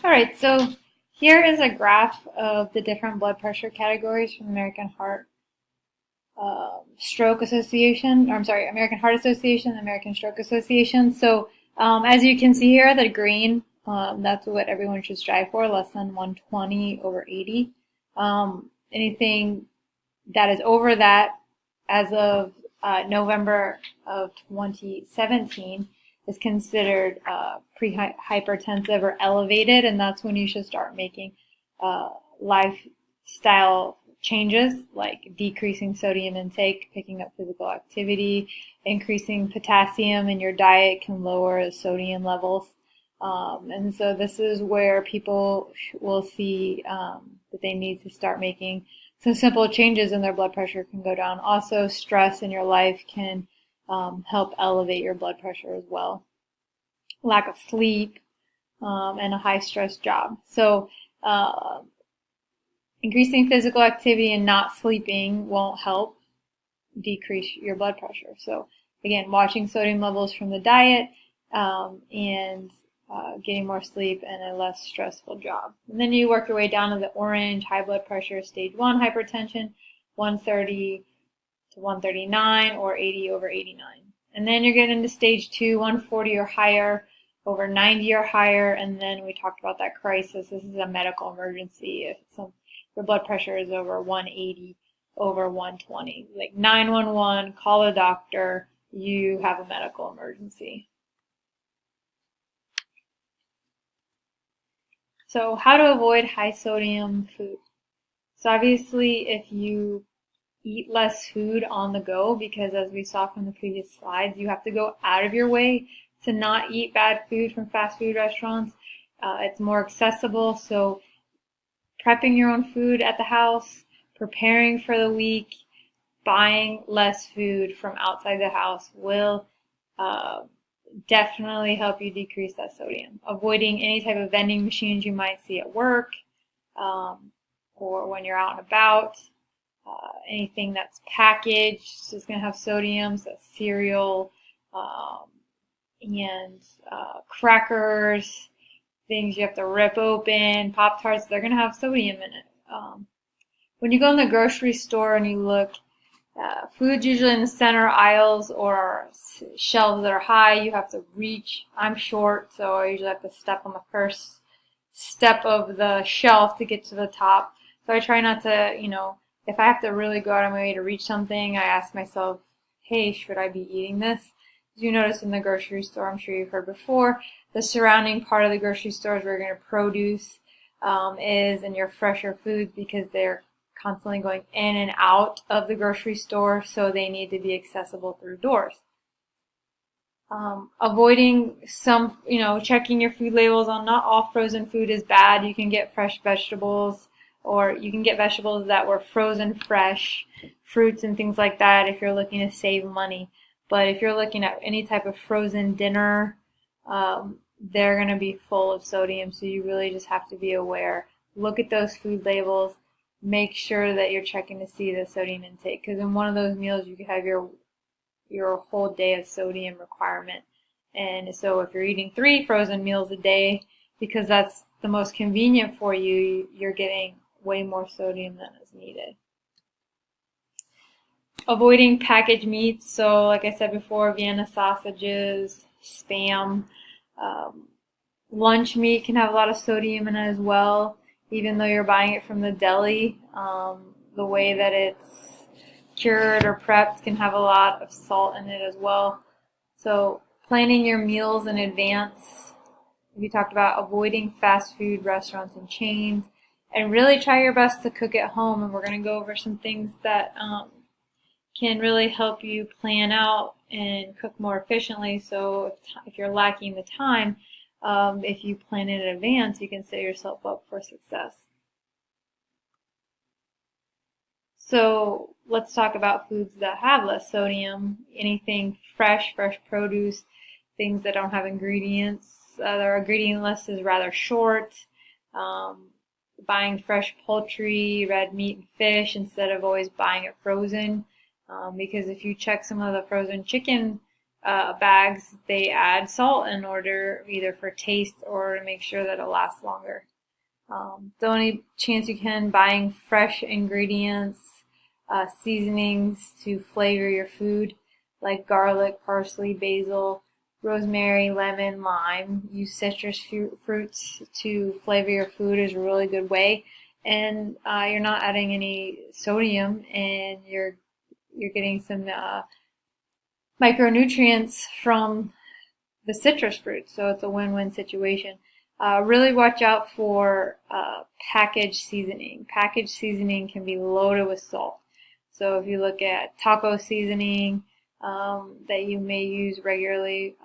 All right, so here is a graph of the different blood pressure categories from the American Heart Stroke Association, or I'm sorry, American Heart Association, the American Stroke Association. So as you can see here, the green, that's what everyone should strive for, less than 120 over 80. Anything that is over that as of November of 2017 is considered pre-hypertensive or elevated, and that's when you should start making lifestyle changes like decreasing sodium intake, picking up physical activity, increasing potassium in your diet can lower the sodium levels. And so this is where people will see that they need to start making some simple changes and their blood pressure can go down. Also, stress in your life can help elevate your blood pressure as well. Lack of sleep and a high stress job. So increasing physical activity and not sleeping won't help decrease your blood pressure. So again, watching sodium levels from the diet and getting more sleep and a less stressful job. And then you work your way down to the orange, high blood pressure, stage 1 hypertension, 130 to 139 or 80 over 89. And then you're getting into stage 2, 140 or higher, over 90 or higher, and then we talked about that crisis. This is a medical emergency if your blood pressure is over 180 over 120. Like 911, call a doctor, you have a medical emergency. So how to avoid high sodium food. So obviously if you eat less food on the go, because as we saw from the previous slides, you have to go out of your way to not eat bad food from fast food restaurants. It's more accessible, so prepping your own food at the house, preparing for the week, buying less food from outside the house will definitely help you decrease that sodium. Avoiding any type of vending machines you might see at work or when you're out and about. Anything that's packaged is going to have sodium, so cereal and crackers, things you have to rip open, Pop-Tarts, they're going to have sodium in it. When you go in the grocery store and you look, food's usually in the center aisles or shelves that are high. You have to reach. I'm short, so I usually have to step on the first step of the shelf to get to the top. So I try not to, if I have to really go out of my way to reach something, I ask myself, hey, should I be eating this? As you notice in the grocery store, I'm sure you've heard before, the surrounding part of the grocery stores where you're going to produce is in your fresher foods because they're constantly going in and out of the grocery store, so they need to be accessible through doors. Avoiding some, checking your food labels on not all frozen food is bad. You can get fresh vegetables, or you can get vegetables that were frozen fresh, fruits and things like that if you're looking to save money. But if you're looking at any type of frozen dinner, they're going to be full of sodium, so you really just have to be aware. Look at those food labels. Make sure that you're checking to see the sodium intake, because in one of those meals you could have your whole day of sodium requirement. And so if you're eating 3 frozen meals a day, because that's the most convenient for you, you're getting way more sodium than is needed. Avoiding packaged meats. So like I said before, Vienna sausages, Spam. Lunch meat can have a lot of sodium in it as well, even though you're buying it from the deli. The way that it's cured or prepped can have a lot of salt in it as well. So planning your meals in advance. We talked about avoiding fast food restaurants and chains, and really try your best to cook at home. And we're going to go over some things that can really help you plan out and cook more efficiently. So if you're lacking the time, if you plan in advance, you can set yourself up for success. So let's talk about foods that have less sodium. Anything fresh produce, things that don't have ingredients. Their ingredient list is rather short. Buying fresh poultry, red meat, and fish instead of always buying it frozen. Because if you check some of the frozen chicken bags, they add salt in order either for taste or to make sure that it lasts longer. The only chance you can buying fresh ingredients, seasonings to flavor your food, like garlic, parsley, basil, rosemary, lemon, lime. Use citrus fruits to flavor your food is a really good way, and you're not adding any sodium, and you're getting some micronutrients from the citrus fruits, so it's a win-win situation. Really watch out for packaged seasoning. Packaged seasoning can be loaded with salt. So if you look at taco seasoning that you may use regularly,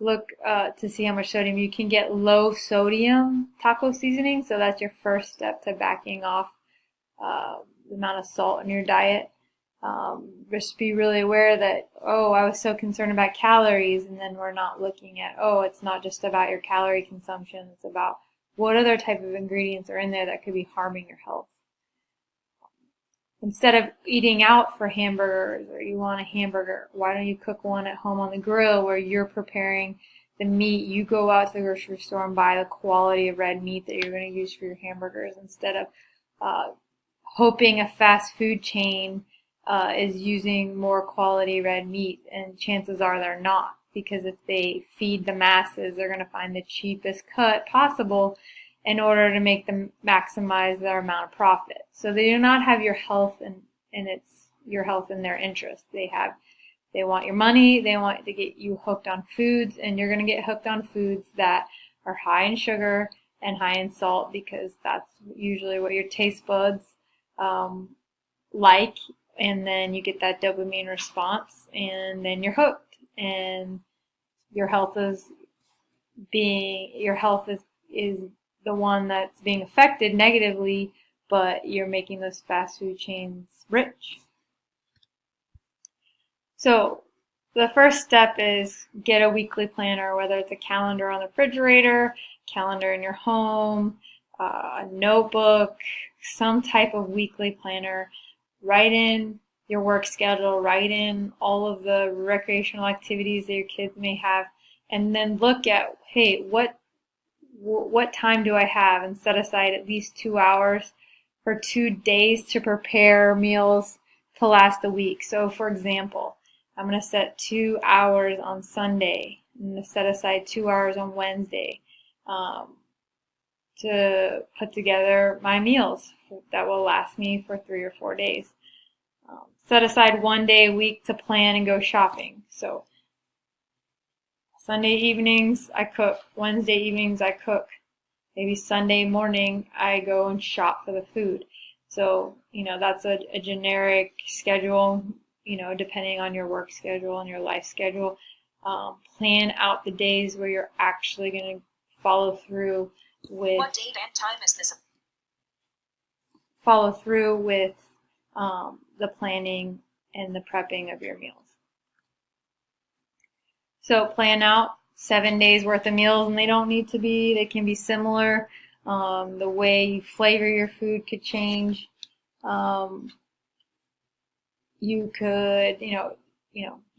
look to see how much sodium. You can get low sodium taco seasoning, so that's your first step to backing off the amount of salt in your diet. Just be really aware that, oh, I was so concerned about calories, and then we're not looking at, oh, it's not just about your calorie consumption, it's about what other type of ingredients are in there that could be harming your health. Instead of eating out for hamburgers or you want a hamburger, why don't you cook one at home on the grill where you're preparing the meat? You go out to the grocery store and buy the quality of red meat that you're going to use for your hamburgers, instead of hoping a fast food chain is using more quality red meat, and chances are they're not, because if they feed the masses, they're going to find the cheapest cut possible in order to make them maximize their amount of profit. So they do not have your health and it's your health in their interest. They want your money, they want to get you hooked on foods, and you're going to get hooked on foods that are high in sugar and high in salt, because that's usually what your taste buds like, and then you get that dopamine response, and then you're hooked, and your health is the one that's being affected negatively, but you're making those fast food chains rich. So the first step is get a weekly planner, whether it's a calendar on the refrigerator, calendar in your home, a notebook, some type of weekly planner. Write in your work schedule, write in all of the recreational activities that your kids may have, and then look at, hey, what time do I have, and set aside at least 2 hours for 2 days to prepare meals to last a week. So for example, I'm going to set 2 hours on Sunday. I'm going to set aside 2 hours on Wednesday to put together my meals that will last me for 3 or 4 days. Set aside 1 day a week to plan and go shopping. So Sunday evenings I cook, Wednesday evenings I cook, maybe Sunday morning I go and shop for the food. So, that's a generic schedule, depending on your work schedule and your life schedule. Plan out the days where you're actually going to follow through with what date and time is this? Follow through with the planning and the prepping of your meals. So plan out 7 days worth of meals, and they can be similar. The way you flavor your food could change. You could,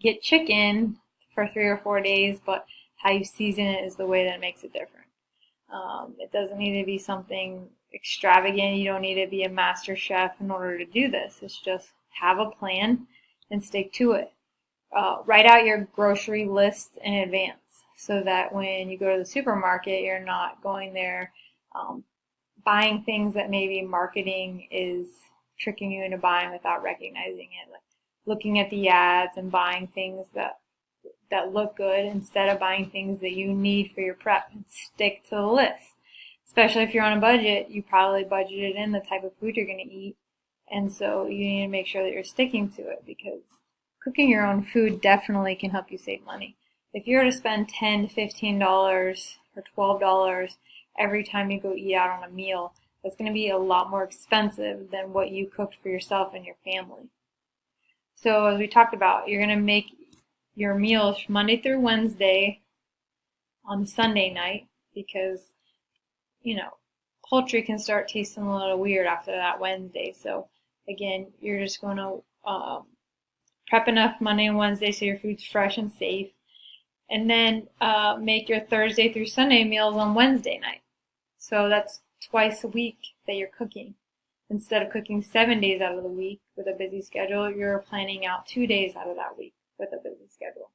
get chicken for 3 or 4 days, but how you season it is the way that makes it different. It doesn't need to be something extravagant. You don't need to be a master chef in order to do this. It's just have a plan and stick to it. Write out your grocery list in advance so that when you go to the supermarket, you're not going there buying things that maybe marketing is tricking you into buying without recognizing it. Like looking at the ads and buying things that look good instead of buying things that you need for your prep, and stick to the list. Especially if you're on a budget, you probably budgeted in the type of food you're going to eat, and so you need to make sure that you're sticking to it, because cooking your own food definitely can help you save money. If you were to spend $10 to $15 or $12 every time you go eat out on a meal, that's going to be a lot more expensive than what you cooked for yourself and your family. So as we talked about, you're going to make your meals Monday through Wednesday on Sunday night, because, poultry can start tasting a little weird after that Wednesday. So again, you're just going to Prep enough Monday and Wednesday so your food's fresh and safe. And then make your Thursday through Sunday meals on Wednesday night. So that's twice a week that you're cooking. Instead of cooking 7 days out of the week with a busy schedule, you're planning out 2 days out of that week with a busy schedule.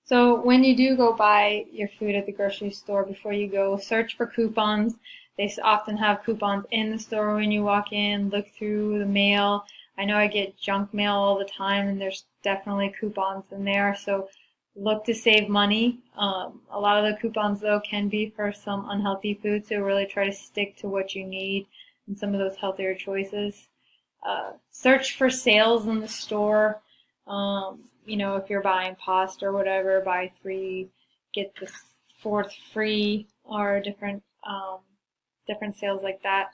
So when you do go buy your food at the grocery store, before you go, search for coupons. They often have coupons in the store when you walk in. Look through the mail. I know I get junk mail all the time, and there's definitely coupons in there. So look to save money. A lot of the coupons, though, can be for some unhealthy food, so really try to stick to what you need and some of those healthier choices. Search for sales in the store. If you're buying pasta or whatever, buy 3, get the 4th free, or different sales like that.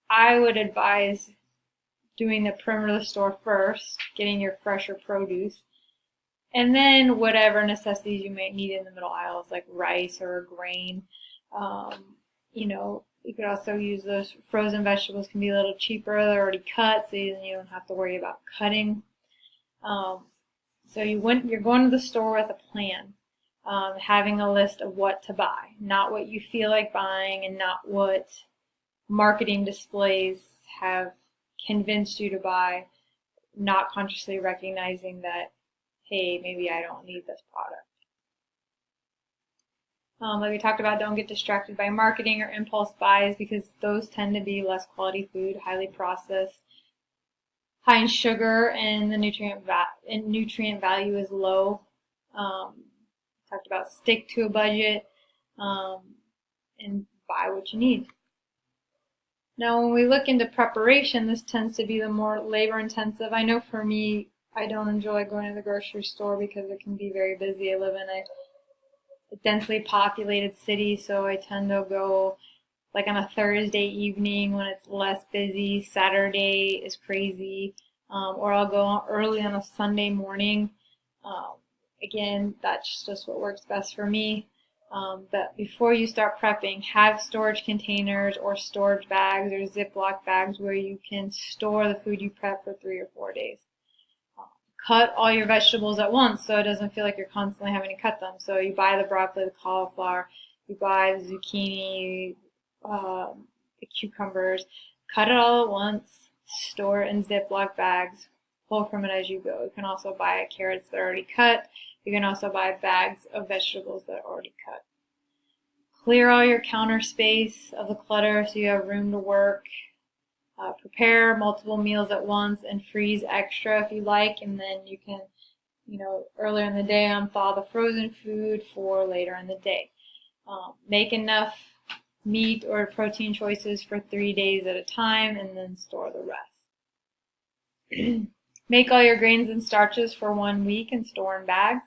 I would advise doing the perimeter of the store first, getting your fresher produce, and then whatever necessities you might need in the middle aisles, like rice or a grain. You could also use those frozen vegetables, can be a little cheaper. They're already cut, so you don't have to worry about cutting. So you're going to the store with a plan, having a list of what to buy, not what you feel like buying and not what marketing displays have convinced you to buy, not consciously recognizing that, hey, maybe I don't need this product. Like we talked about, don't get distracted by marketing or impulse buys, because those tend to be less quality food, highly processed, high in sugar, and the nutrient value is low. Talked about stick to a budget and buy what you need. Now, when we look into preparation, this tends to be the more labor intensive. I know for me, I don't enjoy going to the grocery store because it can be very busy. I live in a densely populated city, so I tend to go like on a Thursday evening when it's less busy. Saturday is crazy, or I'll go early on a Sunday morning. Again, that's just what works best for me. But before you start prepping, have storage containers or storage bags or Ziploc bags where you can store the food you prep for 3 or 4 days. Cut all your vegetables at once so it doesn't feel like you're constantly having to cut them. So you buy the broccoli, the cauliflower, you buy the zucchini, the cucumbers, cut it all at once, store it in Ziploc bags, pull from it as you go. You can also buy carrots that are already cut. You can also buy bags of vegetables that are already cut. Clear all your counter space of the clutter so you have room to work. Prepare multiple meals at once and freeze extra if you like, and then you can, earlier in the day unthaw the frozen food for later in the day. Make enough meat or protein choices for 3 days at a time and then store the rest. Make all your grains and starches for 1 week and store in bags.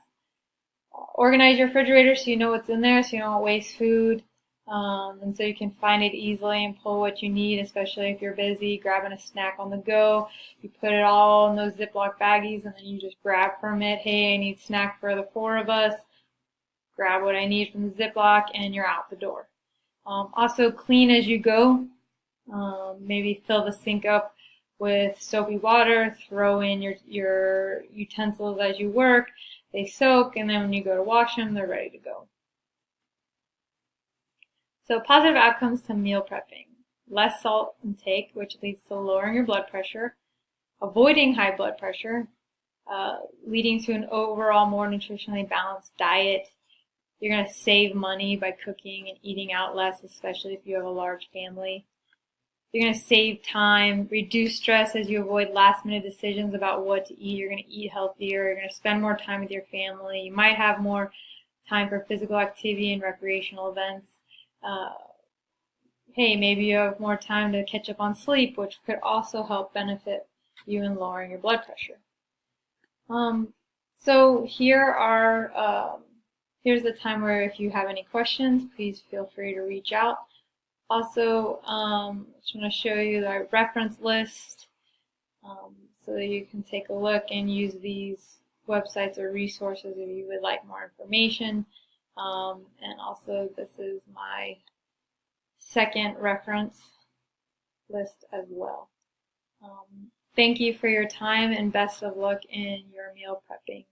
Organize your refrigerator so you know what's in there, so you don't waste food, and so you can find it easily and pull what you need, especially if you're busy grabbing a snack on the go. You put it all in those Ziploc baggies and then you just grab from it. Hey, I need snack for the 4 of us. Grab what I need from the Ziploc and you're out the door. Also clean as you go. Maybe fill the sink up with soapy water, throw in your utensils as you work. They soak, and then when you go to wash them, they're ready to go. So positive outcomes to meal prepping. Less salt intake, which leads to lowering your blood pressure. Avoiding high blood pressure, leading to an overall more nutritionally balanced diet. You're going to save money by cooking and eating out less, especially if you have a large family. You're going to save time, reduce stress as you avoid last-minute decisions about what to eat. You're going to eat healthier. You're going to spend more time with your family. You might have more time for physical activity and recreational events. Hey, maybe you have more time to catch up on sleep, which could also help benefit you in lowering your blood pressure. So here's the time where if you have any questions, please feel free to reach out. Also, I just want to show you the reference list so that you can take a look and use these websites or resources if you would like more information. And also, this is my second reference list as well. Thank you for your time and best of luck in your meal prepping.